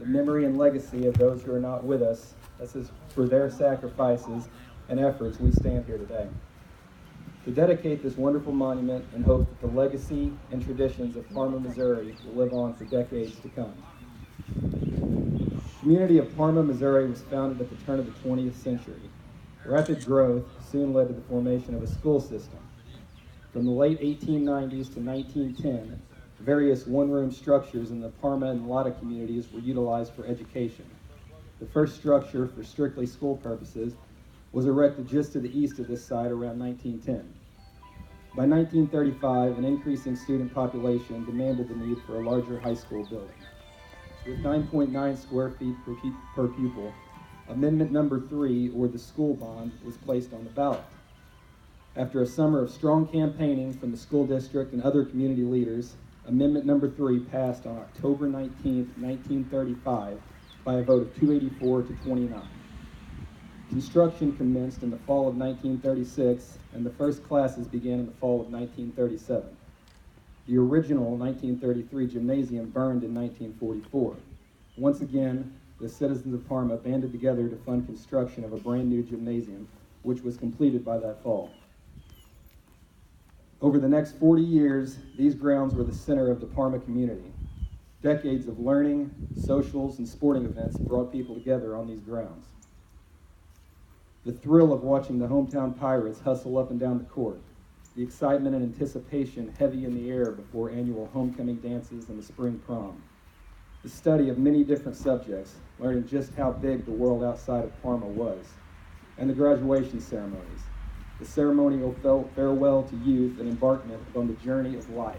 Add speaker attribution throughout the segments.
Speaker 1: memory and legacy of those who are not with us. This is for their sacrifices and efforts we stand here today. To dedicate this wonderful monument and hope that the legacy and traditions of Parma, Missouri will live on for decades to come. The community of Parma, Missouri was founded at the turn of the 20th century. Rapid growth soon led to the formation of a school system. From the late 1890s to 1910, various one-room structures in the Parma and Lotta communities were utilized for education. The first structure for strictly school purposes was erected just to the east of this site around 1910. By 1935, an increasing student population demanded the need for a larger high school building. With 9.9 square feet per pupil, Amendment Number 3, or the school bond, was placed on the ballot. After a summer of strong campaigning from the school district and other community leaders, Amendment Number 3 passed on October 19, 1935, by a vote of 284 to 29. Construction commenced in the fall of 1936, and the first classes began in the fall of 1937. The original 1933 gymnasium burned in 1944. Once again, the citizens of Parma banded together to fund construction of a brand new gymnasium, which was completed by that fall. Over the next 40 years, these grounds were the center of the Parma community. Decades of learning, socials, and sporting events brought people together on these grounds. The thrill of watching the hometown Pirates hustle up and down the court, the excitement and anticipation heavy in the air before annual homecoming dances and the spring prom, the study of many different subjects, learning just how big the world outside of Parma was, and the graduation ceremonies, the ceremonial farewell to youth and embarkment upon the journey of life.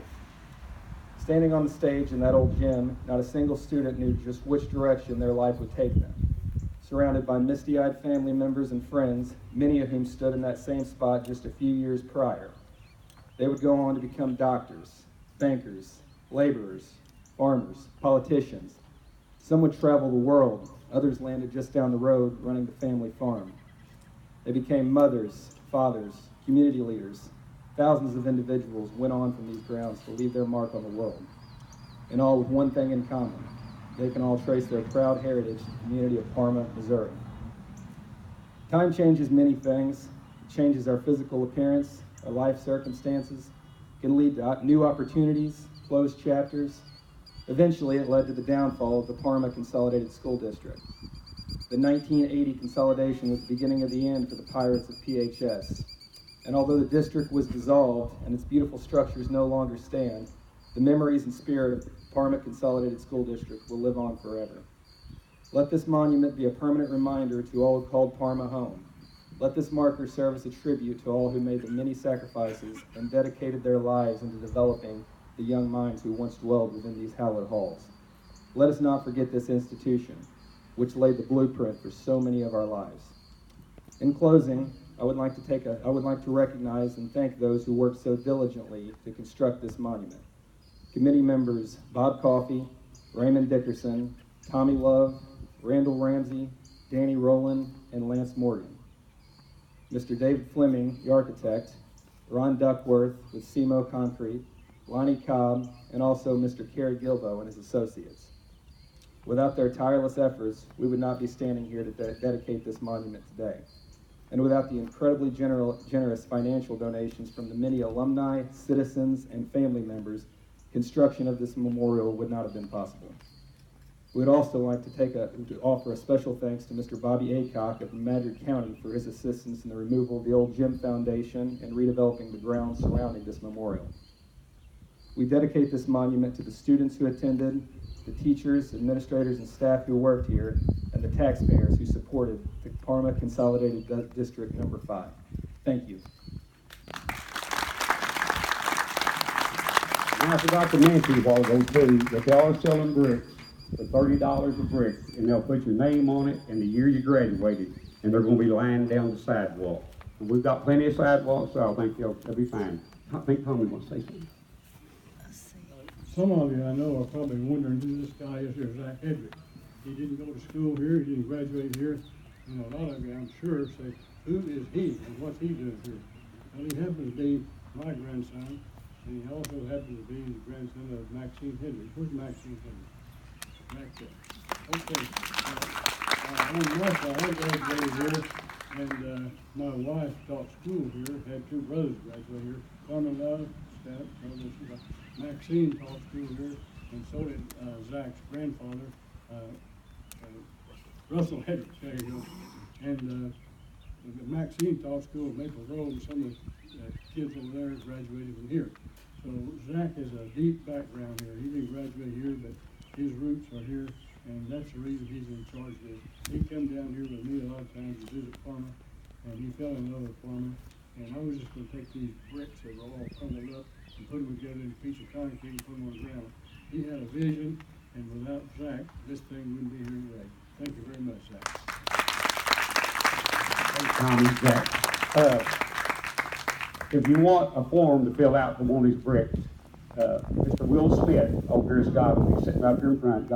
Speaker 1: Standing on the stage in that old gym, not a single student knew just which direction their life would take them. Surrounded by misty-eyed family members and friends, many of whom stood in that same spot just a few years prior. They would go on to become doctors, bankers, laborers, farmers, politicians. Some would travel the world, others landed just down the road running the family farm. They became mothers, fathers, community leaders. Thousands of individuals went on from these grounds to leave their mark on the world, and all with one thing in common. They can all trace their proud heritage to the community of Parma, Missouri. Time changes many things. It changes our physical appearance, our life circumstances, can lead to new opportunities, closed chapters. Eventually, it led to the downfall of the Parma Consolidated School District. The 1980 consolidation was the beginning of the end for the Pirates of PHS. And although the district was dissolved and its beautiful structures no longer stand, the memories and spirit of the Parma Consolidated School District will live on forever. Let this monument be a permanent reminder to all who called Parma home. Let this marker serve as a tribute to all who made the many sacrifices and dedicated their lives into developing the young minds who once dwelled within these hallowed halls. Let us not forget this institution, which laid the blueprint for so many of our lives. In closing, I would like to recognize and thank those who worked so diligently to construct this monument. Committee members Bob Coffey, Raymond Dickerson, Tommy Love, Randall Ramsey, Danny Rowland, and Lance Morgan. Mr. David Fleming, the architect, Ron Duckworth with SEMO Concrete, Lonnie Cobb, and also Mr. Kerry Gilbo and his associates. Without their tireless efforts, we would not be standing here to dedicate this monument today. And without the incredibly generous financial donations from the many alumni, citizens, and family members, construction of this memorial would not have been possible. We would also like to offer a special thanks to Mr. Bobby Aycock of Madrid County for his assistance in the removal of the old gym foundation and redeveloping the grounds surrounding this memorial. We dedicate this monument to the students who attended, the teachers, administrators, and staff who worked here, and the taxpayers who supported the Parma Consolidated District Number 5. Thank you.
Speaker 2: And I forgot to mention a while ago too that they are selling bricks for $30 a brick, and they'll put your name on it and the year you graduated, and they're going to be lying down the sidewalk. And we've got plenty of sidewalks, so I think they'll be fine. I think Tommy wants to say something.
Speaker 3: Some of you I know are probably wondering who this guy is here, Zach Hedrick. He didn't go to school here, he didn't graduate here. And a lot of you, I'm sure, say, who is he and what's he doing here? Well, he happens to be my grandson, and he also happens to be the grandson of Maxine Hedrick. Where's Maxine Hedrick? Back there. Okay. I'm Martha, I graduated here, and my wife taught school here, had two brothers graduate here. Parma, Maxine taught school here, and so did Zach's grandfather, Russell Hedrick, there you go. And Maxine taught school at Maple Grove, and some of the kids over there graduated from here. So Zach has a deep background here. He didn't graduate here, but his roots are here, and that's the reason he's in charge of this. He come down here with me a lot of times to visit Parma, and he fell in love with Parma. And I was just going to take these bricks that were all crumbled up and put them together in a piece of concrete and put them on the ground. He had a vision, and without Zach, this thing wouldn't be here today. Thank you very much, Zach.
Speaker 2: Tommy, Zach. If you want a form to fill out for one of these bricks, Mr. Will Smith over here is got, he's sitting up here in front,